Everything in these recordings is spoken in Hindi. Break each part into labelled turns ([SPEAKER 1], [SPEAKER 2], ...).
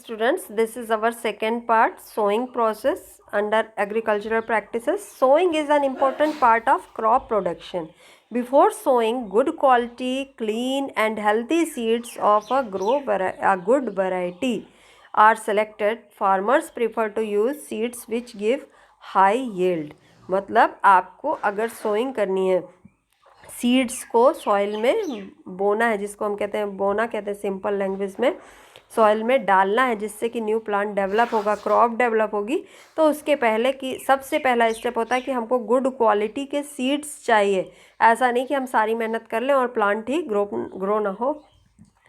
[SPEAKER 1] students, this is our second part, sowing process under agricultural practices. Sowing is an important part of crop production. Before sowing, good quality, clean and healthy seeds of a good variety are selected. Farmers prefer to use seeds which give high yield. मतलब आपको अगर सोइंग करनी है, सीड्स को सॉइल में बोना है, जिसको हम कहते हैं बोना कहते हैं सिंपल लैंग्वेज में, सॉइल में डालना है जिससे कि न्यू प्लांट डेवलप होगा, क्रॉप डेवलप होगी। तो उसके पहले की सबसे पहला स्टेप होता है कि हमको गुड क्वालिटी के सीड्स चाहिए। ऐसा नहीं कि हम सारी मेहनत कर लें और प्लांट ही ग्रो ना हो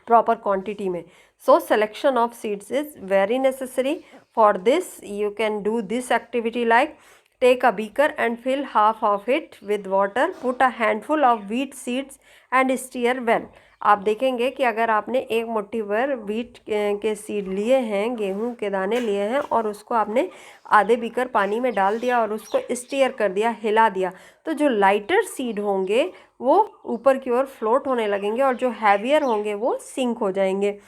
[SPEAKER 1] प्रॉपर क्वांटिटी में। So selection of seeds is very necessary. For this you can do this activity like take a beaker and fill half of it with water, put a handful of wheat seeds and stir well। आप देखेंगे कि अगर आपने एक मुट्ठी भर व्हीट के सीड लिए हैं, गेहूं के दाने लिए हैं और उसको आपने आधे बीकर पानी में डाल दिया और उसको स्टीयर कर दिया, हिला दिया, तो जो लाइटर सीड होंगे वो ऊपर की ओर फ्लोट होने लगेंगे और जो हैवियर होंगे वो सिंक हो जाएंगे।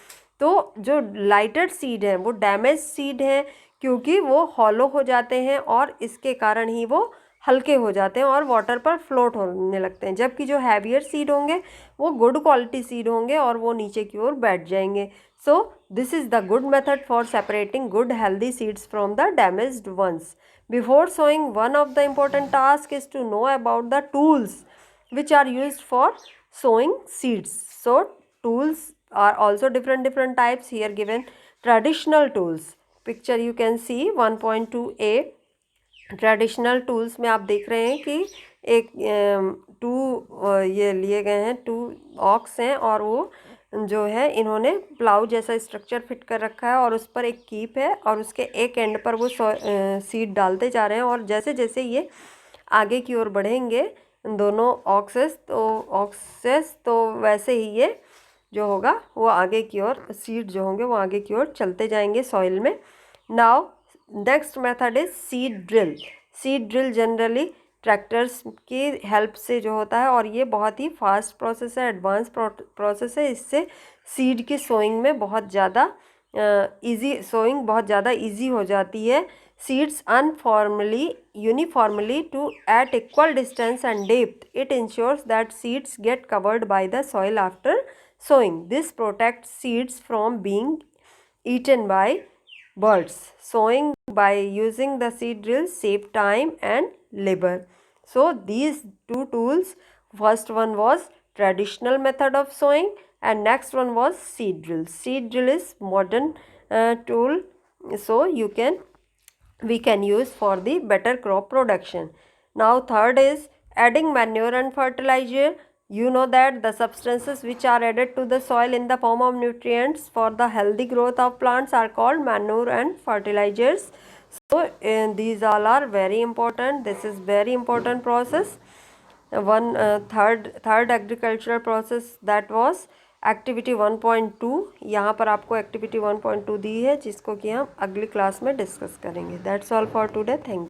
[SPEAKER 1] तो जो लाइटर सीड हैं वो डैमेज सीड हैं, क्योंकि वो हॉलो हो जाते हैं और इसके कारण ही वो हल्के हो जाते हैं और वाटर पर फ्लोट होने लगते हैं। जबकि जो हैवियर सीड होंगे वो गुड क्वालिटी सीड होंगे और वो नीचे की ओर बैठ जाएंगे। So this is the good method for separating good healthy seeds from the damaged ones. Before sowing, one of the important task is to know about the tools which are used for sowing seeds. So tools are also different types here given. Traditional tools, picture you can see 1.2a। Traditional tools में आप देख रहे हैं कि एक ये लिए गए हैं, 2 ऑक्स हैं और वो जो है इन्होंने प्लाउ जैसा स्ट्रक्चर फिट कर रखा है और उस पर एक कीप है और उसके एक एंड पर वो सीड डालते जा रहे हैं। और जैसे जैसे ये आगे की ओर बढ़ेंगे दोनों ऑक्सेस तो वैसे ही ये जो होगा वो आगे की ओर सीड जो होंगे वो आगे की ओर चलते जाएंगे सॉइल में। Now next method is seed drill. Seed drill generally tractors की हेल्प से जो होता है और ये बहुत ही फास्ट प्रोसेस है, एडवांस प्रोसेस है। इससे सीड की सोइंग में बहुत ज़्यादा सोइंग बहुत ज़्यादा ईजी हो जाती है। Seeds uniformly to at equal distance and depth. It ensures that seeds get covered by the soil after sowing. This protects seeds from being eaten by birds. Sowing by using the seed drill save time and labor. So these two tools, first one was traditional method of sowing and next one was seed drill. Seed drill is modern tool, so we can use for the better crop production. Now third is adding manure and fertilizer. You know that the substances which are added to the soil in the form of nutrients for the healthy growth of plants are called manure and fertilizers. So these all are very important. This is very important process. One third agricultural process, that was activity 1.2। यहाँ पर आपको एक्टिविटी 1.2 दी है जिसको कि हम अगली क्लास में डिस्कस करेंगे। That's all for today. Thank you.